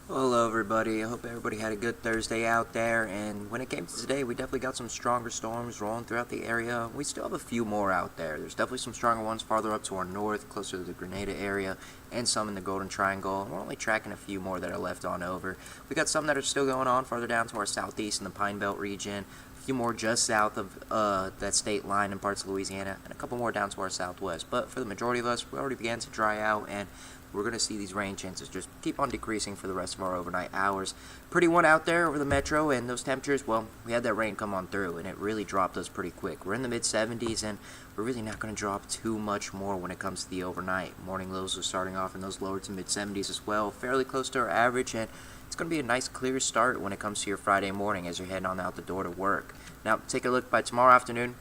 Hello, everybody. I hope everybody had a good Thursday out there. And when it came to today, we definitely got some stronger storms rolling throughout the area. We still have a few more out there. There's definitely some stronger ones farther up to our north, closer to the Grenada area, and some in the Golden Triangle. And we're only tracking a few more that are left on over. We got some that are still going on farther down to our southeast in the Pine Belt region. A few more just south of that state line in parts of Louisiana, and a couple more down to our southwest. But for the majority of us, we already began to dry out, and we're going to see these rain chances just keep on decreasing for the rest of our overnight hours. Pretty one out there over the metro, and those temperatures, well, we had that rain come on through, and it really dropped us pretty quick. We're in the mid-70s, and we're really not going to drop too much more when it comes to the overnight. Morning lows are starting off in those lower to mid-70s as well, fairly close to our average, and it's going to be a nice clear start when it comes to your Friday morning as you're heading on out the door to work. Now, take a look by tomorrow afternoon.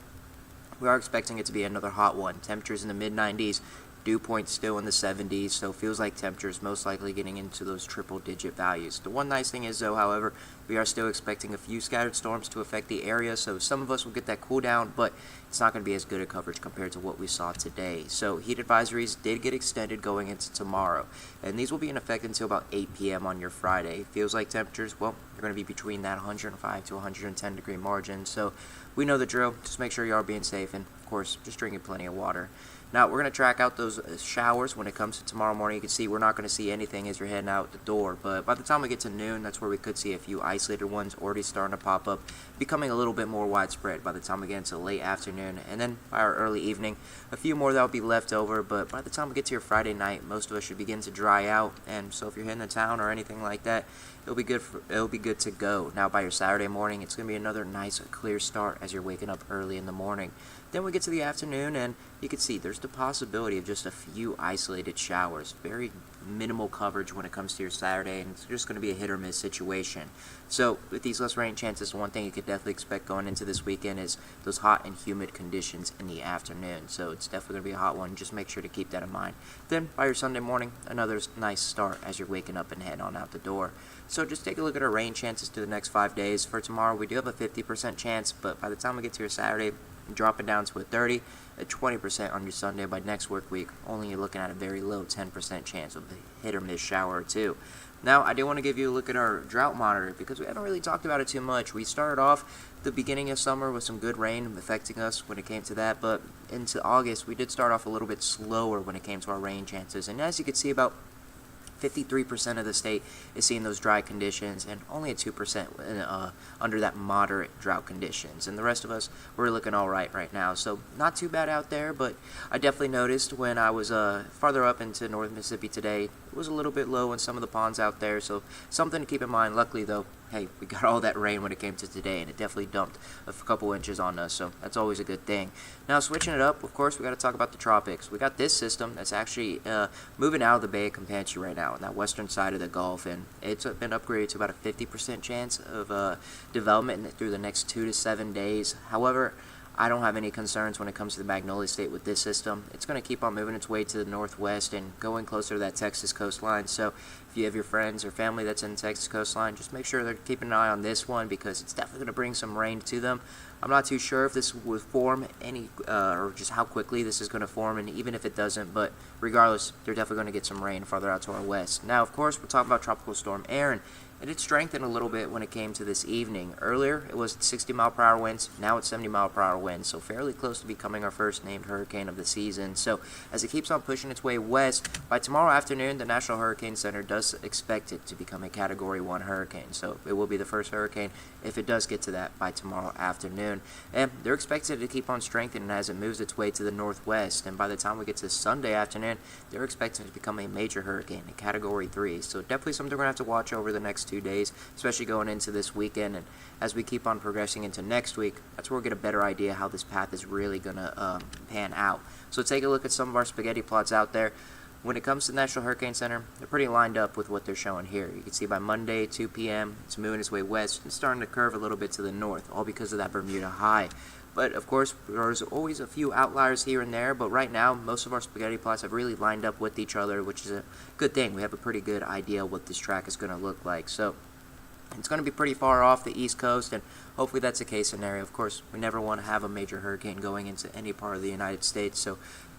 We are expecting it to be another hot one. Temperatures in the mid-90s. Dew point still in the 70s, so feels like temperatures most likely getting into those triple-digit values. The one nice thing is, though, however, we are still expecting a few scattered storms to affect the area, so some of us will get that cool down, but it's not going to be as good a coverage compared to what we saw today. So heat advisories did get extended going into tomorrow, and these will be in effect until about 8 p.m. on your Friday. Feels like temperatures, well, they're going to be between that 105 to 110 degree margin, so we know the drill. Just make sure you are being safe, and of course, just drinking plenty of water. Now, we're going to track out those showers when it comes to tomorrow morning. You can see we're not going to see anything as you're heading out the door, but by the time we get to noon, that's where we could see a few isolated ones already starting to pop up, becoming a little bit more widespread by the time we get into late afternoon, and then by our early evening, a few more that will be left over, but by the time we get to your Friday night, most of us should begin to dry out, and so if you're heading to town or anything like that, it'll be good to go. Now, by your Saturday morning, it's going to be another nice, clear start as you're waking up early in the morning. Then we get to the afternoon, and you can see there's the possibility of just a few isolated showers. Very minimal coverage when it comes to your Saturday, and it's just going to be a hit or miss situation. So with these less rain chances, one thing you could definitely expect going into this weekend is those hot and humid conditions in the afternoon. So it's definitely going to be a hot one. Just make sure to keep that in mind. Then by your Sunday morning, another nice start as you're waking up and heading on out the door. So just take a look at our rain chances to the next 5 days. For tomorrow, we do have a 50% chance, but by the time we get to your Saturday, dropping down to a 30, a 20% on your Sunday. By next work week, only you're looking at a very low 10% chance of a hit or miss shower or two. Now, I do want to give you a look at our drought monitor because we haven't really talked about it too much. We started off the beginning of summer with some good rain affecting us when it came to that, but into August, we did start off a little bit slower when it came to our rain chances. And as you can see, about 53% of the state is seeing those dry conditions, and only at 2% under that moderate drought conditions. And the rest of us, we're looking all right now. So not too bad out there, but I definitely noticed when I was farther up into North Mississippi today, it was a little bit low in some of the ponds out there. So something to keep in mind. Luckily, though, hey, we got all that rain when it came to today, and it definitely dumped a couple inches on us, so that's always a good thing. Now, switching it up, of course, we got to talk about the tropics. We got this system that's actually moving out of the Bay of Campeche right now, on that western side of the Gulf, and it's been upgraded to about a 50% chance of development through the next 2 to 7 days. However, I don't have any concerns when it comes to the Magnolia State with this system. It's going to keep on moving its way to the northwest and going closer to that Texas coastline. So if you have your friends or family that's in the Texas coastline, just make sure they're keeping an eye on this one because it's definitely going to bring some rain to them. I'm not too sure if this will form any or just how quickly this is going to form, and even if it doesn't, but regardless, they're definitely going to get some rain farther out to our west. Now, of course, we're talking about Tropical Storm Aaron. It did strengthen a little bit when it came to this evening. Earlier, it was 60-mile-per-hour winds. Now it's 70-mile-per-hour winds, so fairly close to becoming our first named hurricane of the season. So as it keeps on pushing its way west, by tomorrow afternoon, the National Hurricane Center does expect it to become a Category 1 hurricane. So it will be the first hurricane if it does get to that by tomorrow afternoon. And they're expected to keep on strengthening as it moves its way to the northwest. And by the time we get to Sunday afternoon, they're expecting it to become a major hurricane, a Category 3. So definitely something we're going to have to watch over the next 2 days, especially going into this weekend, and as we keep on progressing into next week, that's where we'll get a better idea how this path is really going to pan out. So take a look at some of our spaghetti plots out there. When it comes to the National Hurricane Center, they're pretty lined up with what they're showing here. You can see by Monday, 2 p.m., it's moving its way west and starting to curve a little bit to the north, all because of that Bermuda high. But of course, there's always a few outliers here and there, but right now, most of our spaghetti plots have really lined up with each other, which is a good thing. We have a pretty good idea what this track is going to look like. So it's going to be pretty far off the East Coast, and hopefully that's a case scenario. Of course, we never want to have a major hurricane going into any part of the United States, so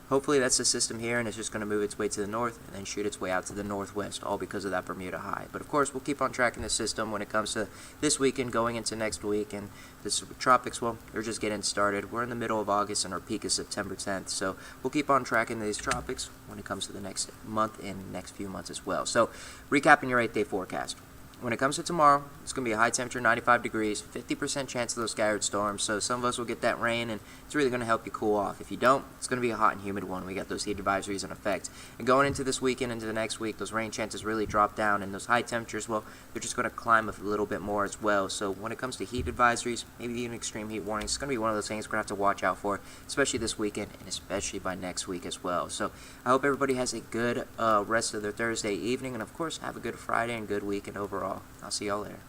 Hopefully that's the system here, and it's just going to move its way to the north and then shoot its way out to the northwest, all because of that Bermuda high. But of course, we'll keep on tracking the system when it comes to this weekend going into next week. And the tropics, well, they're just getting started. We're in the middle of August, and our peak is September 10th. So we'll keep on tracking these tropics when it comes to the next month and next few months as well. So recapping your 8-day forecast. When it comes to tomorrow, it's going to be a high temperature, 95 degrees, 50% chance of those scattered storms. So some of us will get that rain, and it's really going to help you cool off. If you don't, it's going to be a hot and humid one. We got those heat advisories in effect. And going into this weekend, into the next week, those rain chances really drop down, and those high temperatures, well, they're just going to climb a little bit more as well. So when it comes to heat advisories, maybe even extreme heat warnings, it's going to be one of those things we're going to have to watch out for, especially this weekend and especially by next week as well. So I hope everybody has a good rest of their Thursday evening, and of course, have a good Friday and good weekend overall. I'll see y'all later.